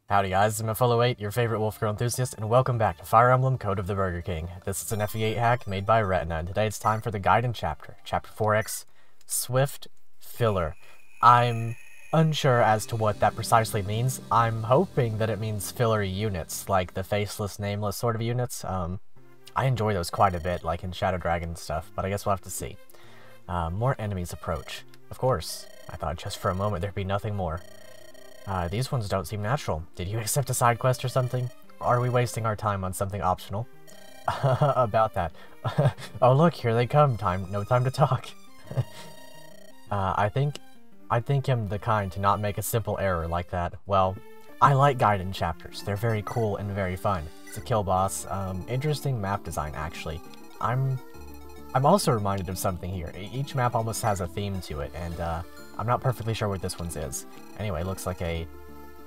Howdy guys, I'm F8, your favorite Wolf Girl enthusiast, and welcome back to Fire Emblem Code of the Burger King. This is an FE8 hack made by Retina, and today it's time for the Guidance Chapter, Chapter 4X, Swift Filler. I'm unsure as to what that precisely means. I'm hoping that it means fillery units, like the faceless, nameless sort of units. I enjoy those quite a bit, like in Shadow Dragon and stuff, but I guess we'll have to see. More enemies approach. Of course, I thought just for a moment there'd be nothing more. These ones don't seem natural. Did you accept a side quest or something? Are we wasting our time on something optional? About that. Oh look, here they come. No time to talk. I think I'm the kind to not make a simple error like that. Well, I like guidance chapters. They're very cool and very fun. It's a kill boss. Interesting map design, actually. I'm also reminded of something here. Each map almost has a theme to it, and I'm not perfectly sure what this one's is. Anyway, looks like a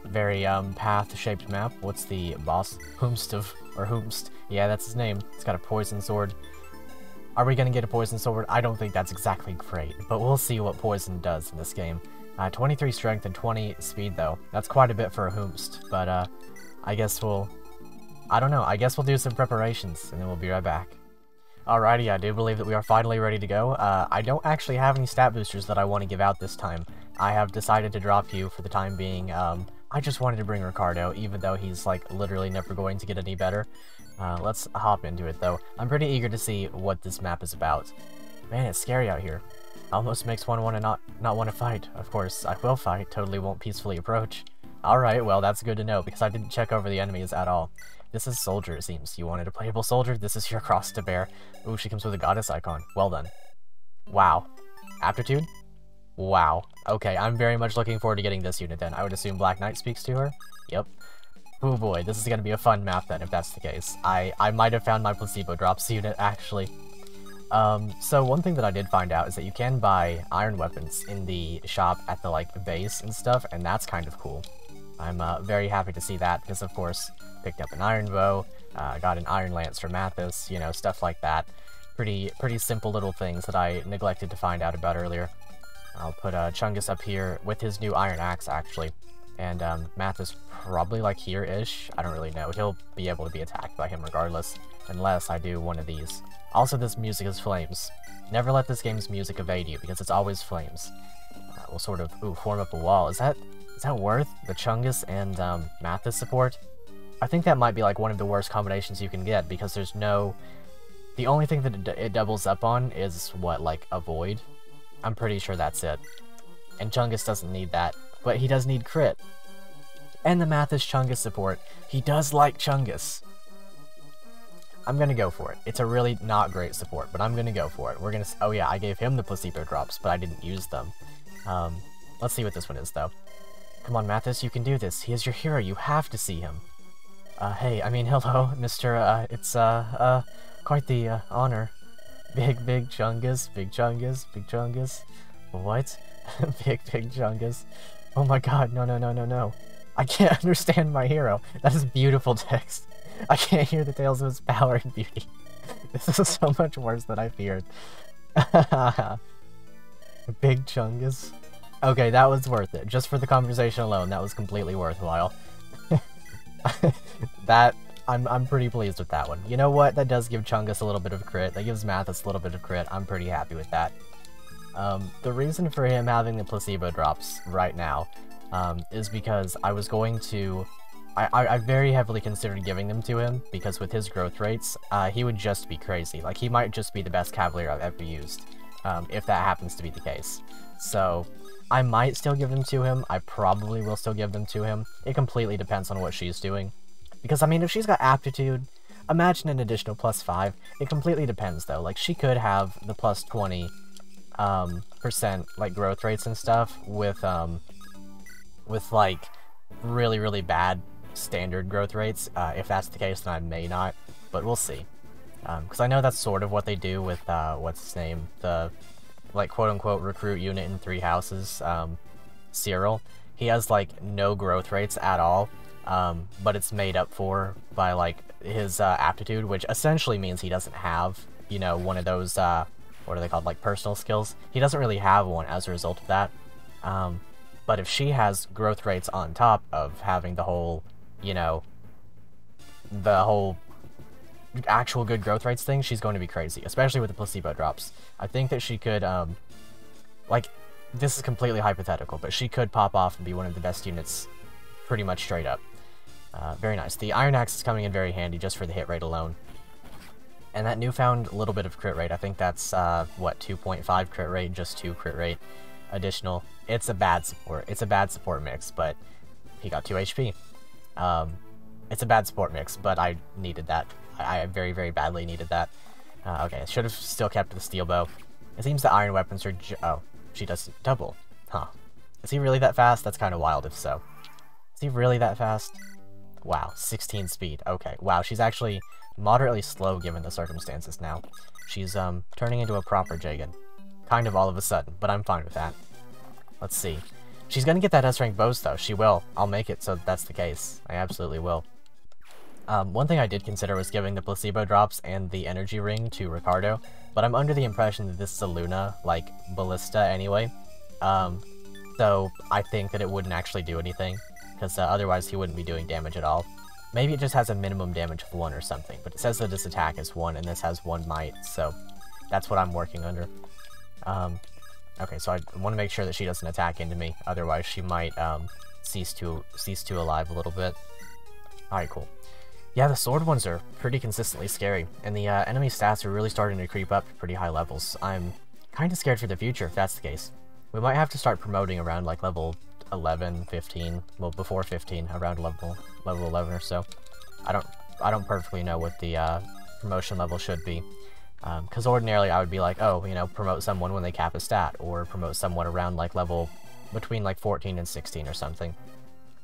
very path-shaped map. What's the boss? Whomst. Yeah, that's his name. It's got a poison sword. Are we gonna get a poison sword? I don't think that's exactly great, but we'll see what poison does in this game. 23 strength and 20 speed, though. That's quite a bit for a Whomst, but I guess I don't know. I guess we'll do some preparations, and then we'll be right back. Alrighty, I do believe that we are finally ready to go. I don't actually have any stat boosters that I want to give out this time. I have decided to drop you for the time being. I just wanted to bring Ricardo, even though he's, like, literally never going to get any better. Let's hop into it, though. I'm pretty eager to see what this map is about. Man, it's scary out here. Almost makes one want to not want to fight. Of course, I will fight. Totally won't peacefully approach. Alright, well, that's good to know, because I didn't check over the enemies at all. This is Soldier, it seems. You wanted a playable soldier? This is your cross to bear. Ooh, she comes with a goddess icon. Well done. Wow. Aptitude? Wow. Okay, I'm very much looking forward to getting this unit then. I would assume Black Knight speaks to her? Yep. Oh boy, this is gonna be a fun map then, if that's the case. I might have found my placebo drops unit, actually. So one thing that I did find out is that you can buy iron weapons in the shop at the, like, base and stuff, and that's kind of cool. I'm very happy to see that, because of course, picked up an iron bow, got an iron lance for Mathis, you know, stuff like that. Pretty simple little things that I neglected to find out about earlier. I'll put Chungus up here with his new iron axe, actually. And Mathis probably, like, here-ish. I don't really know. He'll be able to be attacked by him regardless, unless I do one of these. Also, this music is flames. Never let this game's music evade you, because it's always flames. We'll sort of, form up a wall. Is that worth the Chungus and Mathis support? I think that might be like one of the worst combinations you can get, because there's no... The only thing that it doubles up on is, what, like, a void? I'm pretty sure that's it. And Chungus doesn't need that, but he does need crit. And the Mathis Chungus support, he does like Chungus. I'm gonna go for it. It's a really not great support, but I'm gonna go for it. We're gonna... Oh yeah, I gave him the placebo drops, but I didn't use them. Let's see what this one is, though. Come on, Mathis, you can do this. He is your hero. You have to see him. Hey, I mean, hello, Mr. It's, quite the, honor. Big Chungus. What? Big Chungus. Oh my god, no. I can't understand my hero. That is beautiful text. I can't hear the tales of his power and beauty. This is so much worse than I feared. Big Chungus. Okay, that was worth it. Just for the conversation alone, that was completely worthwhile. I'm pretty pleased with that one. You know what? That does give Chungus a little bit of crit. That gives Mathis a little bit of crit. I'm pretty happy with that. The reason for him having the placebo drops right now is because I was going to... I very heavily considered giving them to him, because with his growth rates, he would just be crazy. Like, he might just be the best Cavalier I've ever used, if that happens to be the case. So, I might still give them to him. I probably will still give them to him. It completely depends on what she's doing. Because, I mean, if she's got aptitude, imagine an additional +5. It completely depends, though. Like, she could have the +20 percent, like, growth rates and stuff with like, really bad standard growth rates. If that's the case, then I may not, but we'll see. Because I know that's sort of what they do with, what's his name? The, like, quote-unquote recruit unit in 3 houses, Cyril. He has, like, no growth rates at all, but it's made up for by, like, his aptitude, which essentially means he doesn't have, you know, one of those, what are they called, like, personal skills? He doesn't really have one as a result of that. But if she has growth rates on top of having the whole, you know, the whole actual good growth rates thing, she's going to be crazy, especially with the placebo drops. I think that she could, like, this is completely hypothetical, but she could pop off and be one of the best units pretty much straight up. Very nice. The Iron Axe is coming in very handy just for the hit rate alone. And that newfound little bit of crit rate, I think that's, what, 2.5 crit rate, just 2 crit rate additional. It's a bad support. It's a bad support mix, but he got 2 HP. It's a bad support mix, but I needed that. I very, very badly needed that. Okay, I should have still kept the steel bow. It seems the iron weapons are oh, she does double. Huh. Is he really that fast? That's kind of wild if so. Is he really that fast? Wow, 16 speed. Okay, wow, she's actually moderately slow given the circumstances now. She's, turning into a proper Jagan. Kind of all of a sudden, but I'm fine with that. Let's see. She's gonna get that S-rank bows, though. She will. I'll make it so that's the case. I absolutely will. One thing I did consider was giving the placebo drops and the energy ring to Ricardo, but I'm under the impression that this is a Luna, like, ballista anyway. So I think that it wouldn't actually do anything, because otherwise he wouldn't be doing damage at all. Maybe it just has a minimum damage of 1 or something, but it says that this attack is 1 and this has 1 might, so that's what I'm working under. Okay, so I want to make sure that she doesn't attack into me, otherwise she might cease to alive a little bit. Alright, cool. Yeah, the sword ones are pretty consistently scary, and the enemy stats are really starting to creep up to pretty high levels. I'm kind of scared for the future if that's the case. We might have to start promoting around like level 11, 15, well before 15, around level 11 or so. I don't perfectly know what the promotion level should be. Because ordinarily I would be like, oh, you know, promote someone when they cap a stat, or promote someone around like level between like 14 and 16 or something.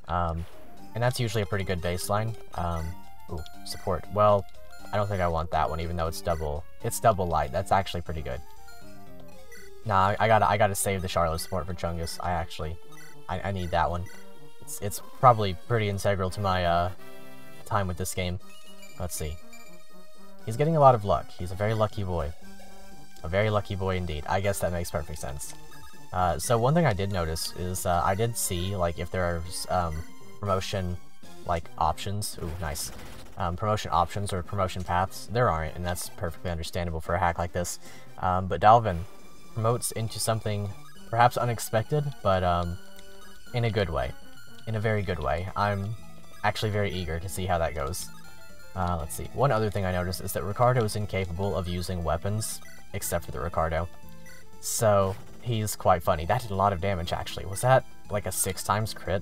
And that's usually a pretty good baseline. Ooh, support. Well, I don't think I want that one, even though it's double light. That's actually pretty good. Nah, I gotta save the Charlotte support for Chungus. I need that one. It's probably pretty integral to my time with this game. Let's see. He's getting a lot of luck. He's a very lucky boy. A very lucky boy indeed. I guess that makes perfect sense. So one thing I did notice is I did see, like, if there's promotion, like, options. Ooh, nice. Promotion options or promotion paths. There aren't, and that's perfectly understandable for a hack like this. But Dalvin promotes into something perhaps unexpected, but in a good way. In a very good way. I'm actually very eager to see how that goes. Let's see. One other thing I noticed is that Ricardo is incapable of using weapons, except for the Ricardo. So, he's quite funny. That did a lot of damage, actually. Was that, like, a 6 times crit?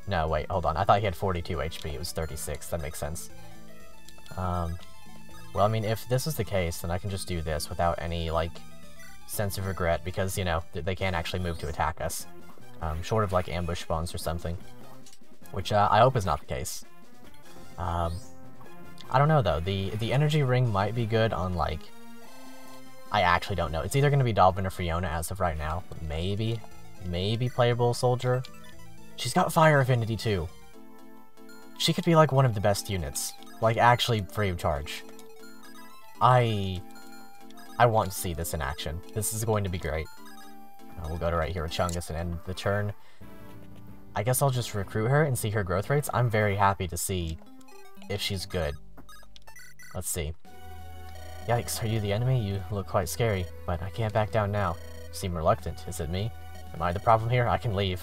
No, wait, hold on. I thought he had 42 HP. It was 36. That makes sense. Well, I mean, if this is the case, then I can just do this without any, like, sense of regret, because, you know, they can't actually move to attack us. Short of, like, ambush spawns or something. Which, I hope is not the case. I don't know, though. The energy ring might be good on, like... I actually don't know. It's either going to be Dalvin or Fiona as of right now. Maybe playable soldier. She's got fire affinity, too. She could be, like, one of the best units. Like, actually free of charge. I want to see this in action. This is going to be great. We'll go to right here with Chungus and end the turn. I guess I'll just recruit her and see her growth rates. I'm very happy to see if she's good. Let's see. Yikes, are you the enemy? You look quite scary, but I can't back down now. You seem reluctant. Is it me? Am I the problem here? I can leave.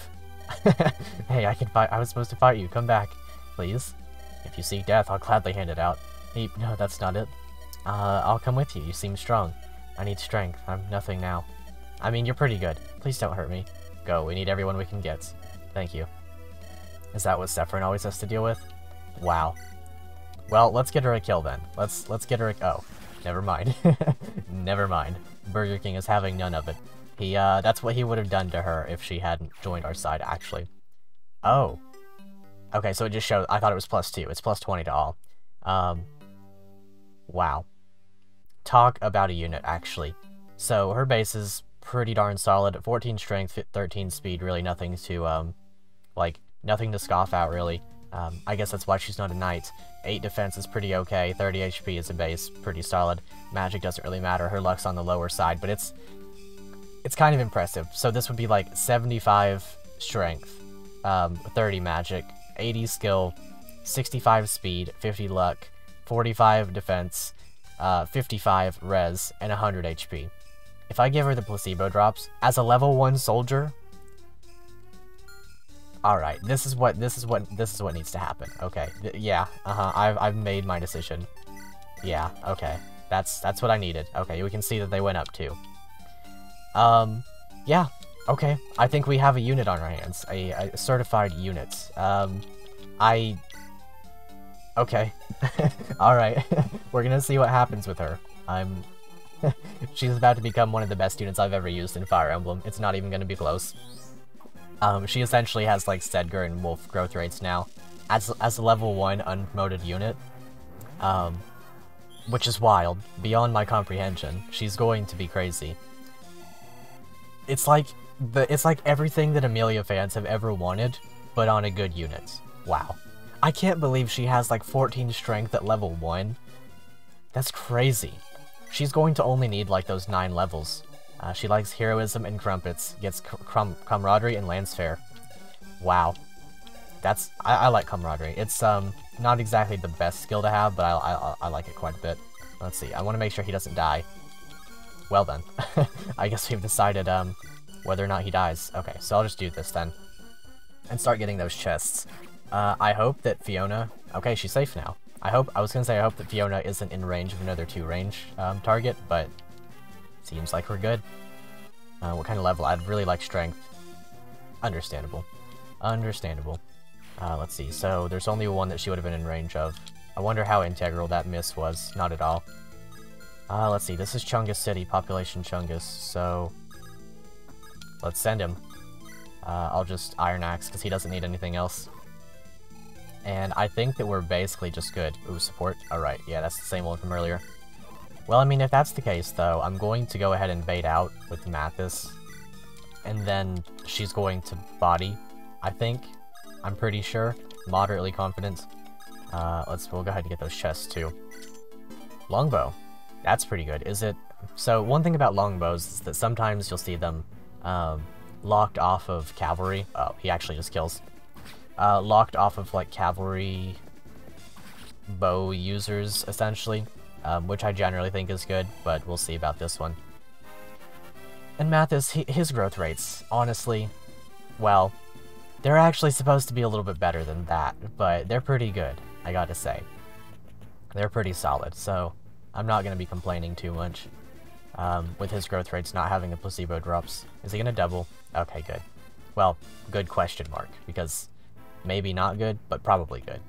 Hey, I can fight. I was supposed to fight you. Come back, please. If you seek death, I'll gladly hand it out. Hey, no, that's not it. I'll come with you. You seem strong. I need strength. I'm nothing now. I mean, you're pretty good. Please don't hurt me. Go. We need everyone we can get. Thank you. Is that what Sephiroth always has to deal with? Wow. Well, let's get her a kill then. Let's get her a... Oh, never mind. Never mind. Burger King is having none of it. That's what he would have done to her if she hadn't joined our side, actually. Oh. Okay, so it just shows... I thought it was +2. It's +20 to all. Wow. Talk about a unit, actually. So, her base is pretty darn solid. 14 strength, 13 speed, really nothing to, like, nothing to scoff at, really. I guess that's why she's not a knight. 8 defense is pretty okay, 30 HP is a base, pretty solid. Magic doesn't really matter, her luck's on the lower side, but it's kind of impressive. So this would be like 75 strength, 30 magic, 80 skill, 65 speed, 50 luck, 45 defense, 55 res, and 100 HP. If I give her the placebo drops as a level 1 soldier, all right, this is what needs to happen. Okay, yeah, I've made my decision. Yeah, okay, that's what I needed. Okay, we can see that they went up too. Yeah, okay, I think we have a unit on our hands, a certified unit. Okay, all right, we're gonna see what happens with her. She's about to become one of the best units I've ever used in Fire Emblem. It's not even gonna be close. She essentially has like Sedgar and Wolf growth rates now as a level 1 unpromoted unit, which is wild, beyond my comprehension. She's going to be crazy. It's like everything that Amelia fans have ever wanted, but on a good unit. Wow. I can't believe she has like 14 strength at level 1. That's crazy. She's going to only need like those 9 levels. She likes heroism and crumpets, gets camaraderie and lance fair. Wow. I like camaraderie. It's not exactly the best skill to have, but I like it quite a bit. Let's see, I want to make sure he doesn't die. Well then. I guess we've decided whether or not he dies. Okay, so I'll just do this then. And start getting those chests. I hope that Fiona... Okay, she's safe now. I was gonna say I hope that Fiona isn't in range of another 2-range target, but... Seems like we're good. What kind of level? I'd really like strength. Understandable. Understandable. Let's see. So, there's only one that she would have been in range of. I wonder how integral that miss was. Not at all. Let's see. This is Chungus City, population Chungus, so... Let's send him. I'll just Iron Axe, because he doesn't need anything else. And I think that we're basically just good. Ooh, support. Alright, yeah, that's the same one from earlier. Well, I mean, if that's the case, though, I'm going to go ahead and bait out with Mathis. And then she's going to body, I think. I'm pretty sure. Moderately confident. We'll go ahead and get those chests, too. Longbow. That's pretty good. Is it... So, one thing about longbows is that sometimes you'll see them locked off of cavalry. Oh, he actually just kills. Locked off of, like, cavalry bow users, essentially. Which I generally think is good, but we'll see about this one. And Mathis, his growth rates, honestly, well, they're actually supposed to be a little bit better than that, but they're pretty good, I gotta say. They're pretty solid, so I'm not gonna be complaining too much with his growth rates not having the placebo drops. Is he gonna double? Okay, good. Well, good question mark, because maybe not good, but probably good.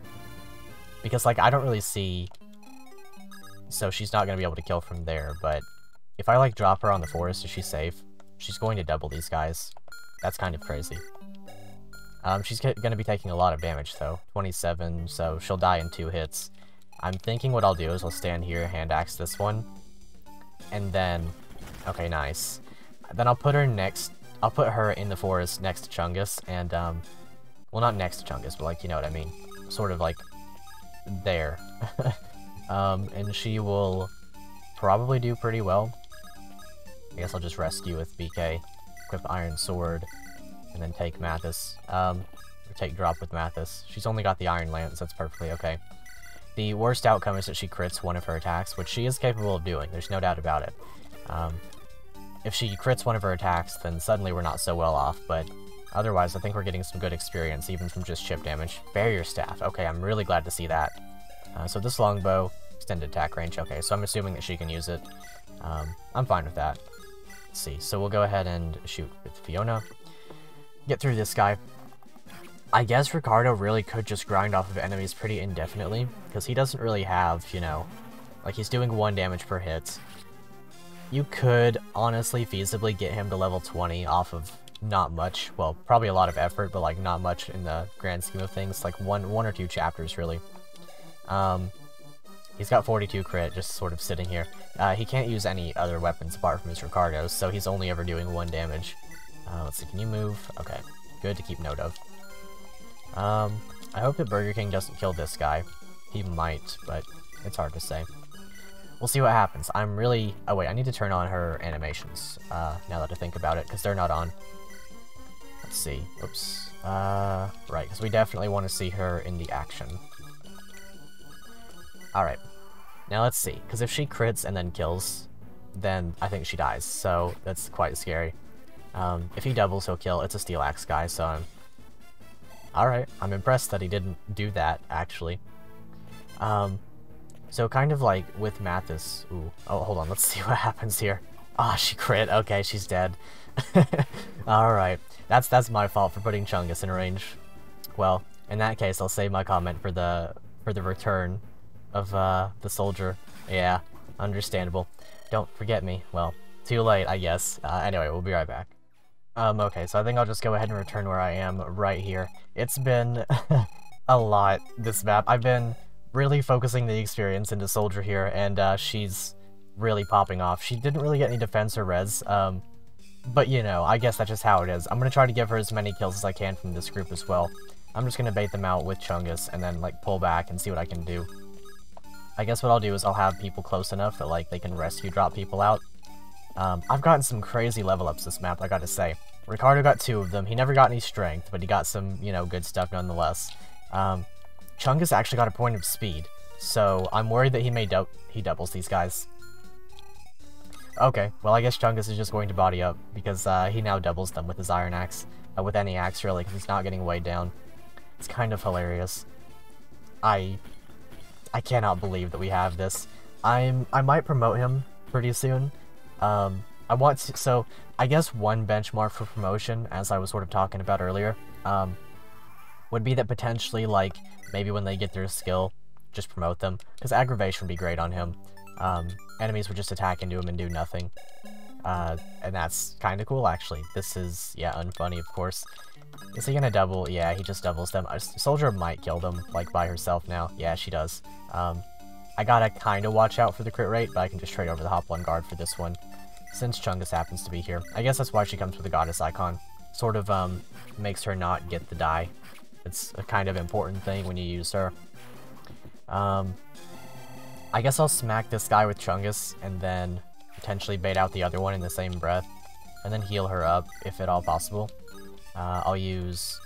Because, like, I don't really see... So she's not going to be able to kill from there, but if I, like, drop her on the forest, is she safe? She's going to double these guys. That's kind of crazy. She's going to be taking a lot of damage, though. 27, so she'll die in 2 hits. I'm thinking what I'll do is I'll stand here, hand axe this one, and then... Okay, nice. Then I'll put her in the forest next to Chungus, and, well, not next to Chungus, but, like, you know what I mean. Sort of, like, there. And she will probably do pretty well. I guess I'll just rescue with BK, equip Iron Sword, and then take Mathis. Or take drop with Mathis. She's only got the Iron Lance, that's perfectly okay. The worst outcome is that she crits one of her attacks, which she is capable of doing, there's no doubt about it. If she crits one of her attacks, then suddenly we're not so well off, but otherwise I think we're getting some good experience, even from just chip damage. Barrier Staff, okay, I'm really glad to see that. So this longbow, extended attack range, okay, so I'm assuming that she can use it. I'm fine with that. Let's see, so we'll go ahead and shoot with Fiona. Get through this guy. I guess Ricardo really could just grind off of enemies pretty indefinitely, because he doesn't really have, you know, like he's doing 1 damage per hit. You could, honestly, feasibly get him to level 20 off of not much, well, probably a lot of effort, but like not much in the grand scheme of things, like one or 2 chapters, really. He's got 42 crit, just sort of sitting here. He can't use any other weapons apart from his Ricardos, so he's only ever doing 1 damage. Let's see, can you move? Okay, good to keep note of. I hope that Burger King doesn't kill this guy. He might, but it's hard to say. We'll see what happens. I'm really... Oh wait, I need to turn on her animations, now that I think about it, because they're not on. let's see. Oops. Right, because we definitely want to see her in the action. Alright. Now let's see, because if she crits and then kills, then I think she dies, so that's quite scary. If he doubles, he'll kill. It's a steel axe guy, so alright, I'm impressed that he didn't do that, actually. So kind of like with Mathis... Ooh, oh, hold on, let's see what happens here. Ah, she crit. Okay, she's dead. Alright, that's my fault for putting Chungus in range. Well, in that case, I'll save my comment for the return of the soldier. Yeah, understandable. Don't forget me. Well, too late, I guess. Anyway, we'll be right back. Okay, so I think I'll just go ahead and return where I am right here. It's been a lot, this map. I've been really focusing the experience into Soldier here, and she's really popping off. She didn't really get any defense or res, but you know, I guess that's just how it is. I'm gonna try to give her as many kills as I can from this group as well. I'm just gonna bait them out with Chungus, and then, like, pull back and see what I can do. I guess what I'll do is I'll have people close enough that, like, they can rescue drop people out. I've gotten some crazy level ups this map, I gotta say. Ricardo got 2 of them. He never got any strength, but he got some, you know, good stuff nonetheless. Chungus actually got a point of speed, so I'm worried that he doubles these guys. Okay, well I guess Chungus is just going to body up, because he now doubles them with his Iron Axe. With any axe, really, because he's not getting weighed down. It's kind of hilarious. I cannot believe that we have this. I might promote him pretty soon. I want to, so I guess one benchmark for promotion, as I was sort of talking about earlier, would be that potentially, like, maybe when they get their skill, just promote them, because aggravation would be great on him. Enemies would just attack into him and do nothing. And that's kind of cool, actually. This is, yeah, unfunny, of course. Is he gonna double? Yeah, he just doubles them. Soldier might kill them, like, by herself now. Yeah, she does. I gotta kind of watch out for the crit rate, but I can just trade over the Hop 1 guard for this one, since Chungus happens to be here. I guess that's why she comes with a goddess icon. Sort of, makes her not get the die. It's a kind of important thing when you use her. I guess I'll smack this guy with Chungus, and then potentially bait out the other one in the same breath, and then heal her up, if at all possible. I'll just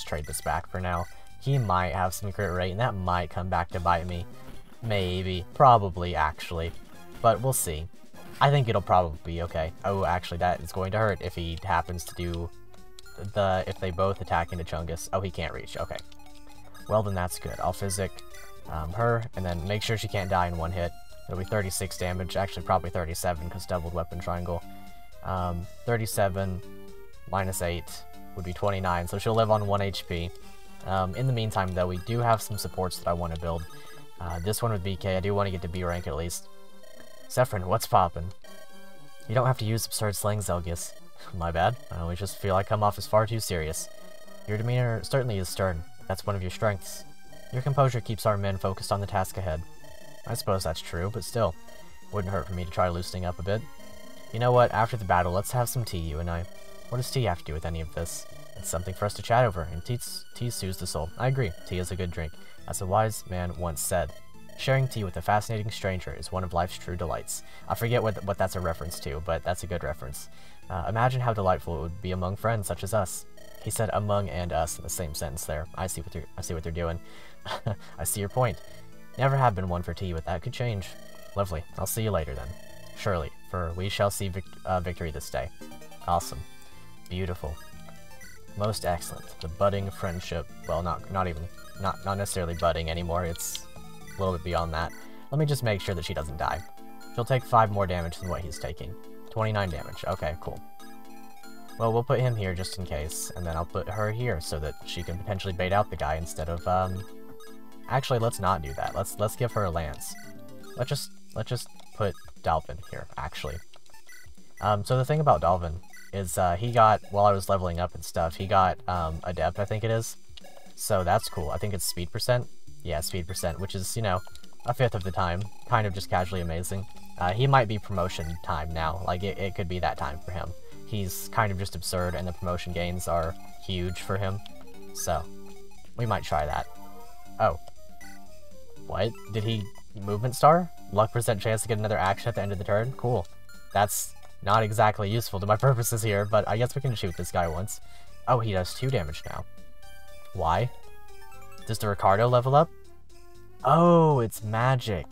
trade this back for now. He might have some crit rate, and that might come back to bite me. Maybe. Probably, actually. But we'll see. I think it'll probably be okay. Oh, actually, that is going to hurt if he happens to do if they both attack into Chungus. Oh, he can't reach. Okay. Well, then that's good. I'll physic her, and then make sure she can't die in one hit. It'll be 36 damage. Actually, probably 37, because doubled weapon triangle. 37 minus 8 would be 29, so she'll live on 1 HP. In the meantime, though, we do have some supports that I want to build. This one with BK, I do want to get to B rank at least. Sephrin, what's poppin'? You don't have to use absurd slang, Zelgius. My bad. I always just feel I come off as far too serious. Your demeanor certainly is stern. That's one of your strengths. Your composure keeps our men focused on the task ahead. I suppose that's true, but still, wouldn't hurt for me to try loosening up a bit. You know what, after the battle, let's have some tea, you and I. What does tea have to do with any of this? It's something for us to chat over, and tea soothes the soul. I agree, tea is a good drink, as a wise man once said. Sharing tea with a fascinating stranger is one of life's true delights. I forget what that's a reference to, but that's a good reference. Imagine how delightful it would be among friends such as us. He said among and us in the same sentence there. I see what they're doing. I see your point. Never have been one for tea, but that could change. Lovely. I'll see you later then. Surely, for we shall see victory this day. Awesome. Beautiful. Most excellent. The budding friendship. Well, not necessarily budding anymore. It's a little bit beyond that. Let me just make sure that she doesn't die. She'll take 5 more damage than what he's taking. 29 damage. Okay, cool. Well, we'll put him here just in case, and then I'll put her here so that she can potentially bait out the guy instead of, Actually, let's not do that. Let's give her a lance. Let's just put Dalvin here, actually. So the thing about Dalvin is, he got, while I was leveling up and stuff, he got, Adept, I think it is. So that's cool. I think it's speed percent. Yeah, speed percent, which is, you know, a fifth of the time. Kind of just casually amazing. He might be promotion time now. Like, it could be that time for him. He's kind of just absurd, and the promotion gains are huge for him. So, we might try that. Oh. What? Did he movement star? Luck percent chance to get another action at the end of the turn? Cool. That's Not exactly useful to my purposes here, but I guess we can shoot this guy once. Oh, he does 2 damage now. Why? Does the Ricardo level up? Oh, it's magic.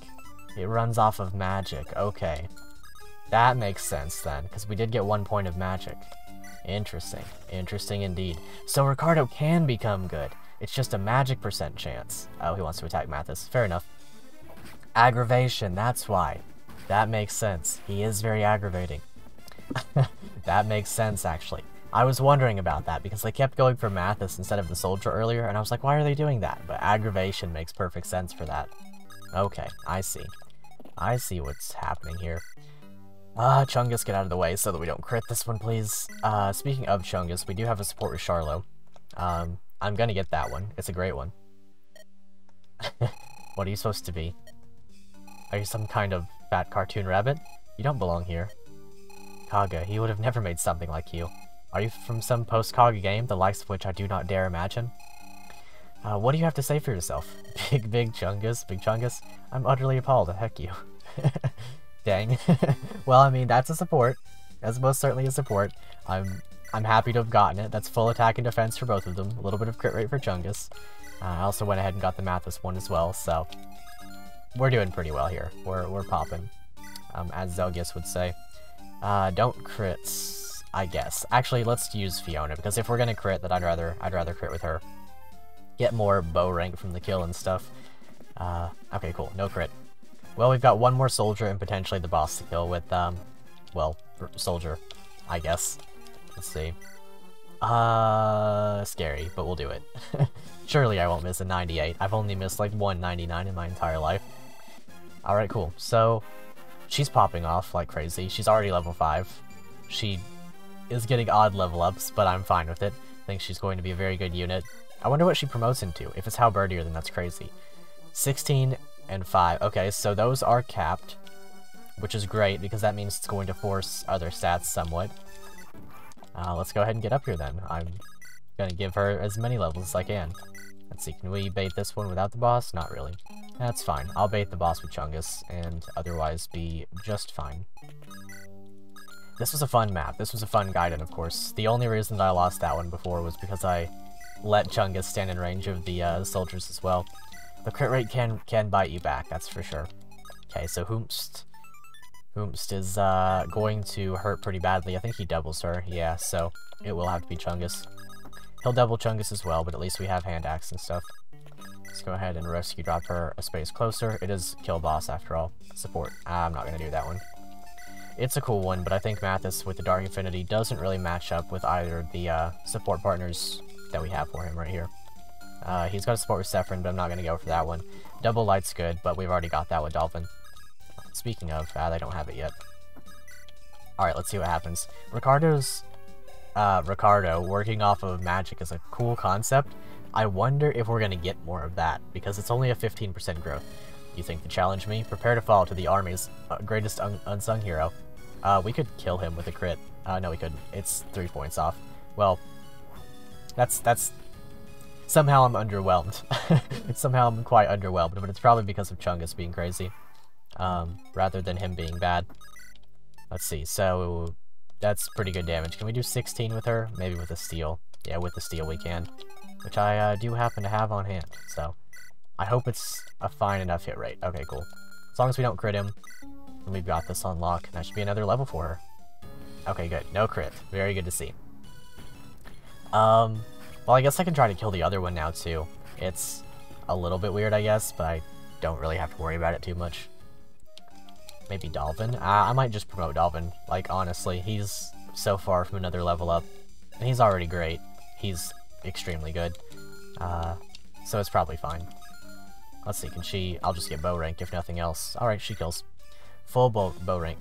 It runs off of magic. Okay. That makes sense then, because we did get 1 point of magic. Interesting. Interesting indeed. So Ricardo can become good. It's just a magic % chance. Oh, he wants to attack Mathis. Fair enough. Aggravation, that's why. That makes sense. He is very aggravating. That makes sense, actually. I was wondering about that, because they kept going for Mathis instead of the soldier earlier, and I was like, why are they doing that? But aggravation makes perfect sense for that. Okay, I see. I see what's happening here. Chungus, get out of the way so that we don't crit this one, please. Speaking of Chungus, we do have a support with Charlo. I'm gonna get that one. It's a great one. What are you supposed to be? Are you some kind of fat cartoon rabbit? You don't belong here. Kaga, he would have never made something like you. Are you from some post-Kaga game, the likes of which I do not dare imagine? What do you have to say for yourself? Big Chungus? I'm utterly appalled, heck you. Dang. Well, I mean, that's a support. That's most certainly a support. I'm happy to have gotten it. That's full attack and defense for both of them. A little bit of crit rate for Chungus. I also went ahead and got the Mathis one as well, so... We're doing pretty well here. We're popping. As Zelgius would say. Don't crits, I guess. Actually, let's use Fiona, because if we're gonna crit, then I'd rather crit with her. Get more bow rank from the kill and stuff. Okay, cool. No crit. Well, we've got one more soldier and potentially the boss to kill with, well, soldier, I guess. Let's see. Scary, but we'll do it. Surely I won't miss a 98. I've only missed like 199 in my entire life. Alright, cool. So, she's popping off like crazy. She's already level 5. She is getting odd level ups, but I'm fine with it. I think she's going to be a very good unit. I wonder what she promotes into. If it's halberdier, then that's crazy. 16 and 5. Okay, so those are capped, which is great because that means it's going to force other stats somewhat. Let's go ahead and get up here then. I'm gonna give her as many levels as I can. Let's see, can we bait this one without the boss? Not really. That's fine. I'll bait the boss with Chungus and otherwise be just fine. This was a fun map. This was a fun Gaiden, of course. The only reason that I lost that one before was because I let Chungus stand in range of the soldiers as well. The crit rate can bite you back, that's for sure. Okay, so Hoomst is going to hurt pretty badly. I think he doubles her, yeah, so it will have to be Chungus. He'll double Chungus as well, but at least we have hand axe and stuff. Let's go ahead and rescue drop her a space closer. It is kill boss after all. Support. I'm not going to do that one. It's a cool one, but I think Mathis with the Dark Affinity doesn't really match up with either of the support partners that we have for him right here. He's got a support with Sephirin, but I'm not going to go for that one. Double Light's good, but we've already got that with Dolphin. Speaking of, they don't have it yet. Alright, let's see what happens. Ricardo working off of magic is a cool concept. I wonder if we're going to get more of that, because it's only a 15% growth. You think to challenge me? Prepare to fall to the army's greatest unsung hero. We could kill him with a crit. No, we couldn't. It's 3 points off. Well, that's... Somehow I'm underwhelmed. Somehow I'm quite underwhelmed, but it's probably because of Chungus being crazy. Rather than him being bad. Let's see, so... That's pretty good damage. Can we do 16 with her? Maybe with a steel. Yeah, with the steel we can. Which I do happen to have on hand, so... I hope it's a fine enough hit rate. Okay, cool. As long as we don't crit him, then we've got this on lock. That should be another level for her. Okay, good. No crit. Very good to see. Well, I guess I can try to kill the other one now, too. It's a little bit weird, I guess, but I don't really have to worry about it too much. Maybe Dolphin? I might just promote Dolphin. Like, honestly, he's so far from another level up. And he's already great. He's extremely good. So it's probably fine. Let's see, can she... I'll just get bow rank if nothing else. Alright, she kills. Full bow rank.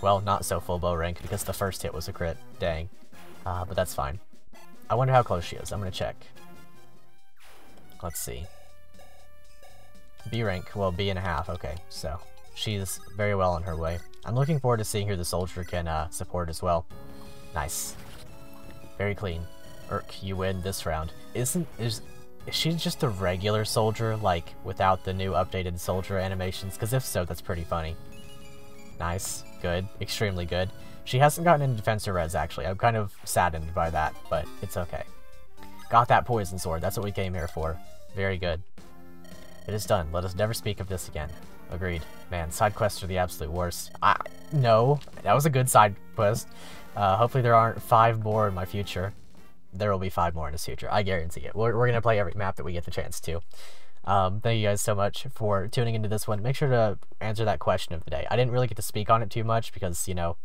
Well, not so full bow rank, because the first hit was a crit. Dang. But that's fine. I wonder how close she is. I'm gonna check. Let's see. B rank. Well, B.5. Okay, so... She's very well on her way. I'm looking forward to seeing who the soldier can support as well. Nice. Very clean. Urk, you win this round. Is she just a regular soldier, like, without the new updated soldier animations? Because if so, that's pretty funny. Nice. Good. Extremely good. She hasn't gotten into Defensor Reds, actually. I'm kind of saddened by that, but it's okay. Got that poison sword. That's what we came here for. Very good. It is done. Let us never speak of this again. Agreed. Man, side quests are the absolute worst. No, that was a good side quest. Hopefully there aren't 5 more in my future. There will be 5 more in his future. I guarantee it. We're going to play every map that we get the chance to. Thank you guys so much for tuning into this one. Make sure to answer that question of the day. I didn't really get to speak on it too much because, you know,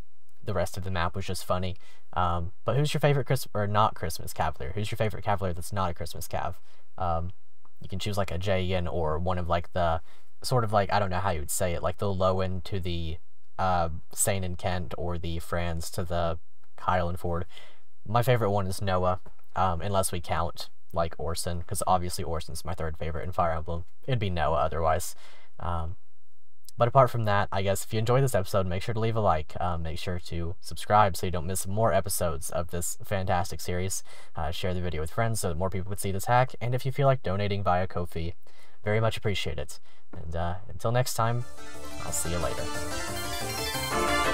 the rest of the map was just funny. But who's your favorite not Christmas Cavalier? Who's your favorite Cavalier that's not a Christmas Cav? You can choose like a J-in or one of like the sort of like, I don't know how you would say it, like the Lowen to the Sane and Kent, or the Franz to the Kyle and Ford. My favorite one is Noah, unless we count like Orson, because obviously Orson's my 3rd favorite in Fire Emblem. It'd be Noah otherwise. But apart from that, I guess if you enjoyed this episode, make sure to leave a like. Make sure to subscribe so you don't miss more episodes of this fantastic series. Share the video with friends so that more people could see this hack. And if you feel like donating via Ko-fi, very much appreciate it. And until next time, I'll see you later.